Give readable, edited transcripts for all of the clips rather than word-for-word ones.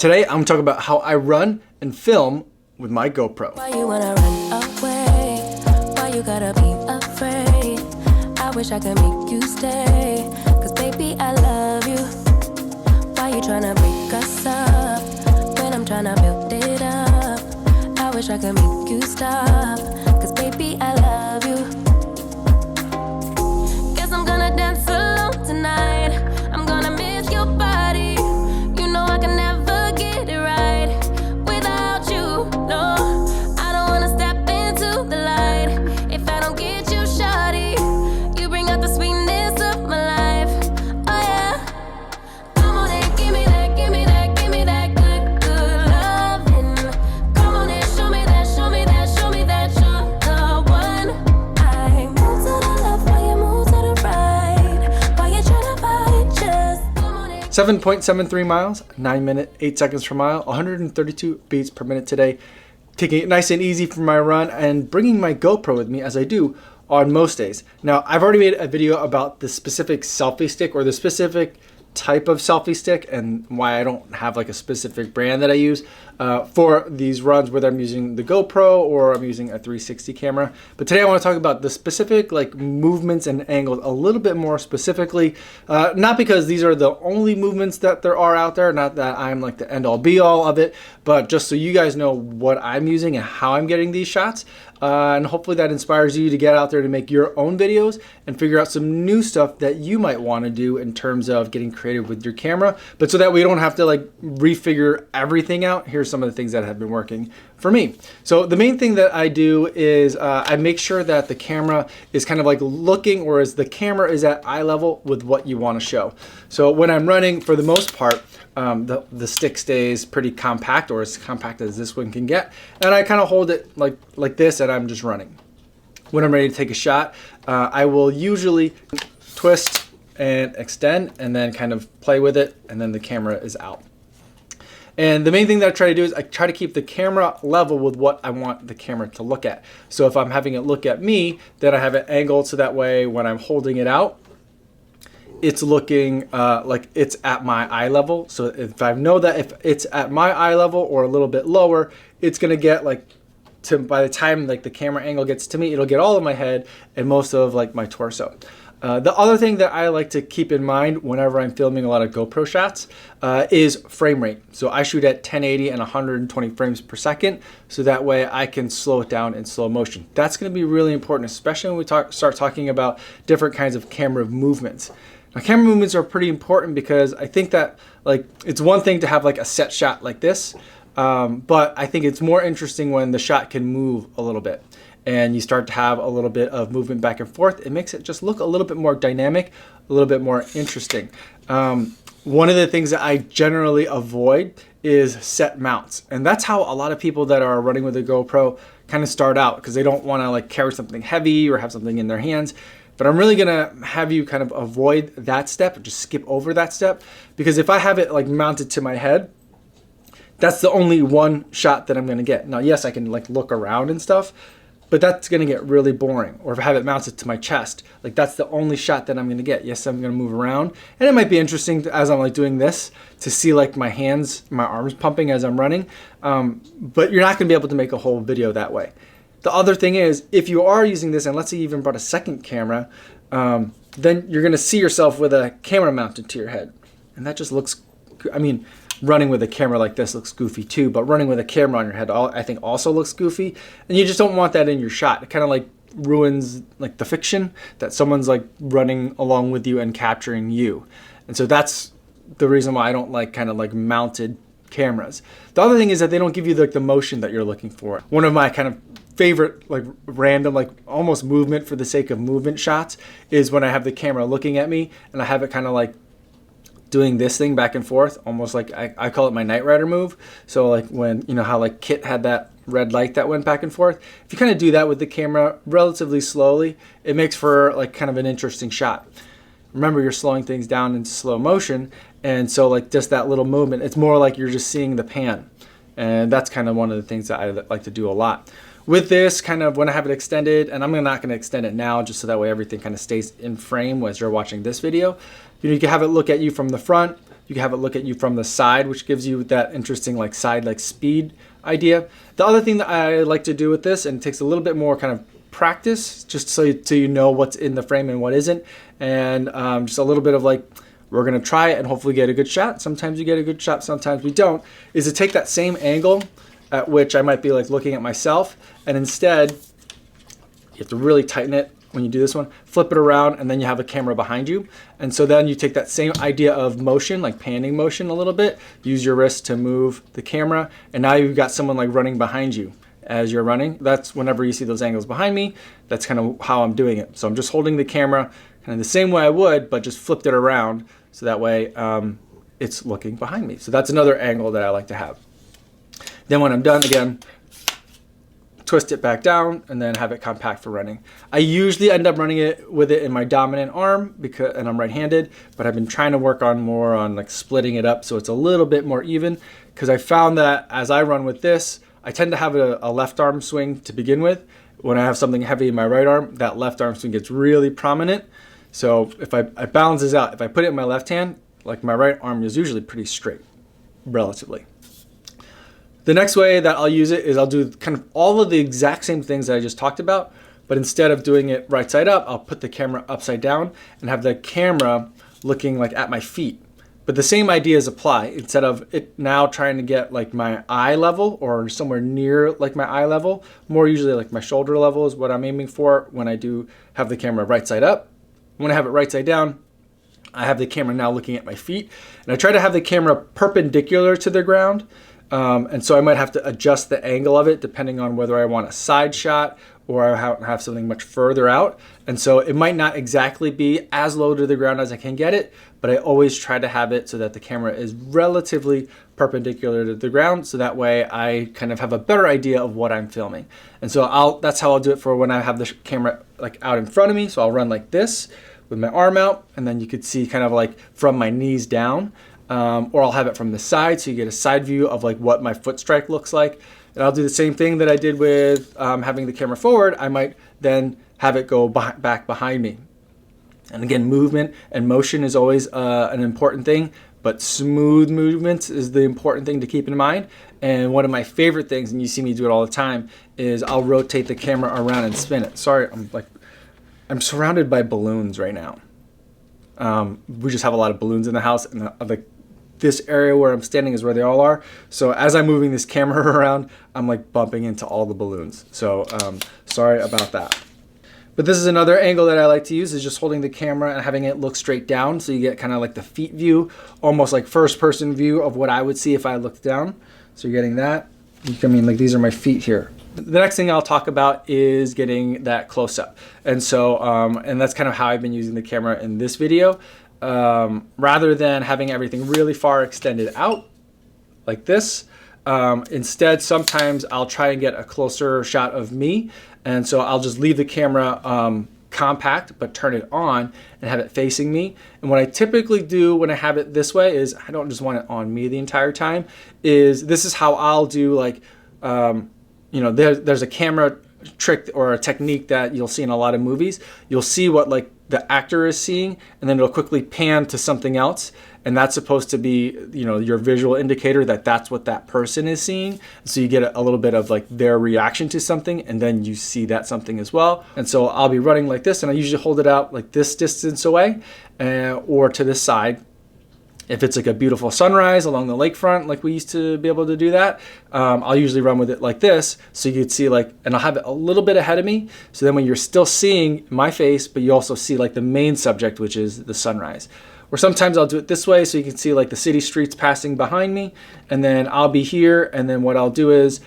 Today, I'm talking about how I run and film with my GoPro. Why you wanna run away? Why you gotta be afraid? I wish I could make you stay. Cause baby, I love you. Why you tryna break us up? When I'm tryna build it up. I wish I could make you stop. Cause baby, I love you. Guess I'm gonna dance alone tonight. I'm gonna miss your body. You know I can never get it right without you. No, I don't wanna step into the light if I don't get you, shawty. You bring out the sweetness of my life. Oh yeah. Come on and give me that, give me that, give me that good, good loving. Come on and show me that, show me that, show me that you're the one. I move to the left while you move to the right. Why you tryna fight? Just come on and 7.73 miles, 9 minutes, 8 seconds per mile, 132 beats per minute today. Taking it nice and easy for my run and bringing my GoPro with me as I do on most days. Now, I've already made a video about the specific selfie stick or the specific type of selfie stick and why I don't have like a specific brand that I use for these runs, whether I'm using the GoPro or I'm using a 360 camera. But today I want to talk about the specific like movements and angles a little bit more specifically, not because these are the only movements that there are out there, not that I'm like the end all be all of it, but just so you guys know what I'm using and how I'm getting these shots. And hopefully that inspires you to get out there to make your own videos and figure out some new stuff that you might want to do in terms of getting creative with your camera. But so that we don't have to like refigure everything out, here's some of the things that have been working for me. So the main thing that I do is I make sure that the camera is kind of like looking, or as the camera is at eye level with what you want to show. So when I'm running, for the most part, the stick stays pretty compact, or as compact as this one can get, and I kind of hold it like this, and I'm just running. When I'm ready to take a shot, I will usually twist and extend and then kind of play with it, and then the camera is out. And the main thing that I try to do is I try to keep the camera level with what I want the camera to look at. So if I'm having it look at me, then I have it angled so that way when I'm holding it out, it's looking like it's at my eye level. So if I know that if it's at my eye level or a little bit lower, it's gonna get like to, by the time like the camera angle gets to me, it'll get all of my head and most of like my torso. The other thing that I like to keep in mind whenever I'm filming a lot of GoPro shots is frame rate. So I shoot at 1080 and 120 frames per second, so that way I can slow it down in slow motion. That's going to be really important, especially when we start talking about different kinds of camera movements. Now, camera movements are pretty important because I think that like it's one thing to have like a set shot like this, but I think it's more interesting when the shot can move a little bit and you start to have a little bit of movement back and forth. It makes it just look a little bit more dynamic, a little bit more interesting. One of the things that I generally avoid is set mounts. And that's how a lot of people that are running with a GoPro kind of start out, because they don't want to like carry something heavy or have something in their hands. But I'm really gonna have you kind of avoid that step, or just skip over that step, because if I have it like mounted to my head, that's the only one shot that I'm gonna get. Now, yes, I can like look around and stuff, but that's gonna get really boring. Or if I have it mounted to my chest, like that's the only shot that I'm gonna get. Yes, I'm gonna move around, and it might be interesting as I'm like doing this to see like my hands, my arms pumping as I'm running, but you're not gonna be able to make a whole video that way. The other thing is, if you are using this, and let's say you even brought a second camera, then you're gonna see yourself with a camera mounted to your head. And that just looks, I mean, running with a camera like this looks goofy too, but running with a camera on your head I think also looks goofy. And you just don't want that in your shot. It kind of like ruins like the fiction that someone's like running along with you and capturing you. And so that's the reason why I don't like kind of like mounted cameras. The other thing is that they don't give you like the motion that you're looking for. One of my kind of favorite like random like almost movement for the sake of movement shots is when I have the camera looking at me and I have it kind of like doing this thing back and forth, almost like I call it my Knight Rider move. So like when, you know how like Kit had that red light that went back and forth, if you kind of do that with the camera relatively slowly, it makes for like kind of an interesting shot. Remember, you're slowing things down into slow motion, and so like just that little movement, it's more like you're just seeing the pan. And that's kind of one of the things that I like to do a lot. With this, kind of when I have it extended, and I'm not going to extend it now just so that way everything kind of stays in frame as you're watching this video. You know, you can have it look at you from the front, You can have it look at you from the side, which gives you that interesting like side like speed idea. The other thing that I like to do with this, and it takes a little bit more kind of practice, just so you know what's in the frame and what isn't, and just a little bit of like, we're gonna try it and hopefully get a good shot. Sometimes you get a good shot, sometimes we don't, is to take that same angle at which I might be like looking at myself, and instead, you have to really tighten it when you do this one, flip it around, and then you have a camera behind you. And so then you take that same idea of motion, like panning motion a little bit, use your wrist to move the camera, and now you've got someone like running behind you as you're running. That's whenever you see those angles behind me, that's kind of how I'm doing it. So I'm just holding the camera kind of the same way I would, but just flipped it around so that way it's looking behind me. So that's another angle that I like to have. Then when I'm done, again, twist it back down and then have it compact for running. I usually end up running it with it in my dominant arm and I'm right-handed, but I've been trying to work on more on like splitting it up so it's a little bit more even, because I found that as I run with this, I tend to have a left arm swing to begin with. When I have something heavy in my right arm, that left arm swing gets really prominent. So if I balance this out, if I put it in my left hand, like my right arm is usually pretty straight, relatively. The next way that I'll use it is I'll do kind of all of the exact same things that I just talked about, but instead of doing it right side up, I'll put the camera upside down and have the camera looking like at my feet. But the same ideas apply. Instead of it now trying to get like my eye level or somewhere near like my eye level, more usually like my shoulder level is what I'm aiming for when I do have the camera right side up. When I have it right side down, I have the camera now looking at my feet, and I try to have the camera perpendicular to the ground. And so I might have to adjust the angle of it depending on whether I want a side shot or I have something much further out. And so it might not exactly be as low to the ground as I can get it, but I always try to have it so that the camera is relatively perpendicular to the ground, so that way I kind of have a better idea of what I'm filming. And so that's how I'll do it for when I have the camera like out in front of me. So I'll run like this with my arm out, and then you could see kind of like from my knees down. Or I'll have it from the side, so you get a side view of like what my foot strike looks like. And I'll do the same thing that I did with having the camera forward. I might then have it go back behind me. And again, movement and motion is always an important thing, but smooth movements is the important thing to keep in mind. And one of my favorite things, and you see me do it all the time, is I'll rotate the camera around and spin it. Sorry, I'm surrounded by balloons right now. We just have a lot of balloons in the house, and this area where I'm standing is where they all are. So as I'm moving this camera around, I'm like bumping into all the balloons. So sorry about that. But this is another angle that I like to use, is just holding the camera and having it look straight down. So you get kind of like the feet view, almost like first person view of what I would see if I looked down. So you're getting that. I mean, like these are my feet here. The next thing I'll talk about is getting that close up. And so, and that's kind of how I've been using the camera in this video. Rather than having everything really far extended out like this, instead sometimes I'll try and get a closer shot of me, and so I'll just leave the camera compact but turn it on and have it facing me. And what I typically do when I have it this way is, I don't just want it on me the entire time, is this is how I'll do like there's a camera trick or a technique that you'll see in a lot of movies. You'll see what like the actor is seeing, and then it'll quickly pan to something else, and that's supposed to be your visual indicator that that's what that person is seeing. So you get a little bit of like their reaction to something, and then you see that something as well. And so I'll be running like this, and I usually hold it out like this distance away, or to this side. If it's like a beautiful sunrise along the lakefront, like we used to be able to do that, I'll usually run with it like this, so you could see like, and I'll have it a little bit ahead of me, so then when you're still seeing my face, but you also see like the main subject, which is the sunrise. Or sometimes I'll do it this way, so you can see like the city streets passing behind me, and then I'll be here, and then what I'll do is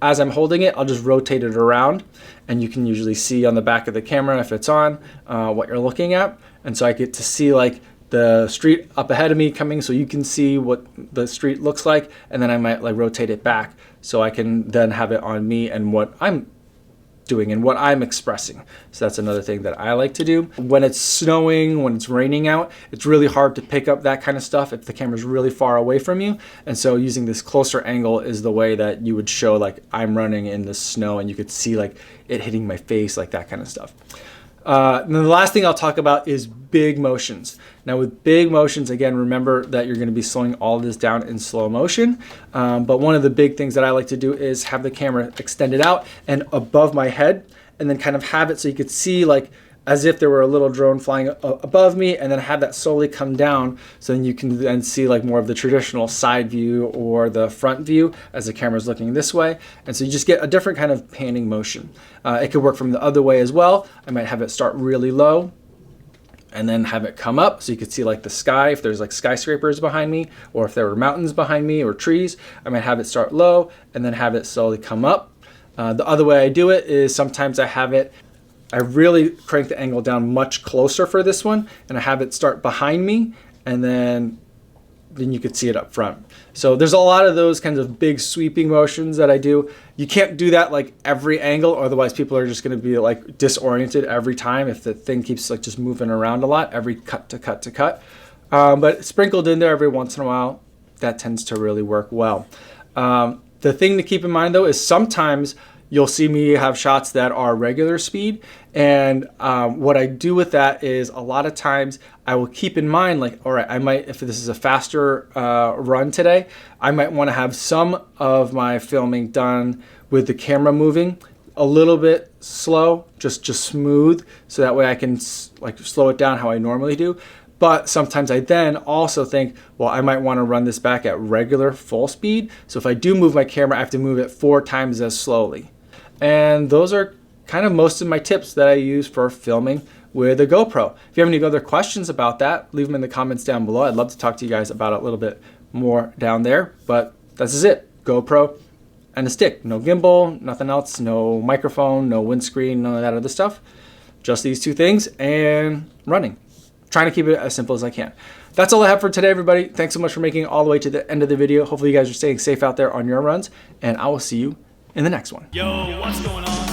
as I'm holding it, I'll just rotate it around, and you can usually see on the back of the camera, if it's on, what you're looking at. And so I get to see like the street up ahead of me coming, so you can see what the street looks like, and then I might like rotate it back so I can then have it on me and what I'm doing and what I'm expressing. So that's another thing that I like to do. When it's snowing, when it's raining out, it's really hard to pick up that kind of stuff if the camera's really far away from you. And so using this closer angle is the way that you would show like I'm running in the snow, and you could see like it hitting my face, like that kind of stuff. And then the last thing I'll talk about is big motions. Now with big motions, again, remember that you're going to be slowing all of this down in slow motion. But one of the big things that I like to do is have the camera extended out and above my head, and then kind of have it so you could see like as if there were a little drone flying above me, and then have that slowly come down, so then you can then see like more of the traditional side view or the front view as the camera's looking this way. And so you just get a different kind of panning motion. It could work from the other way as well. I might have it start really low and then have it come up so you could see like the sky, if there's like skyscrapers behind me, or if there were mountains behind me or trees. I might have it start low and then have it slowly come up. The other way I do it is sometimes I really crank the angle down much closer for this one, and I have it start behind me, and then you could see it up front. So there's a lot of those kinds of big sweeping motions that I do. You can't do that like every angle, otherwise people are just going to be like disoriented every time if the thing keeps like just moving around a lot, every cut to cut to cut. But sprinkled in there every once in a while, that tends to really work well. The thing to keep in mind though is sometimes you'll see me have shots that are regular speed, and what I do with that is a lot of times I will keep in mind like, all right, I might, if this is a faster run today, I might want to have some of my filming done with the camera moving a little bit slow, just smooth, so that way I can like slow it down how I normally do. But sometimes I then also think, well, I might want to run this back at regular full speed. So if I do move my camera, I have to move it 4 times as slowly. And those are kind of most of my tips that I use for filming with a GoPro. If you have any other questions about that, leave them in the comments down below. I'd love to talk to you guys about it a little bit more down there. But this is it. GoPro and a stick. No gimbal, nothing else, no microphone, no windscreen, none of that other stuff. Just these 2 things and running. Trying to keep it as simple as I can. That's all I have for today, everybody. Thanks so much for making it all the way to the end of the video. Hopefully you guys are staying safe out there on your runs, and I will see you in the next one. Yo, what's going on?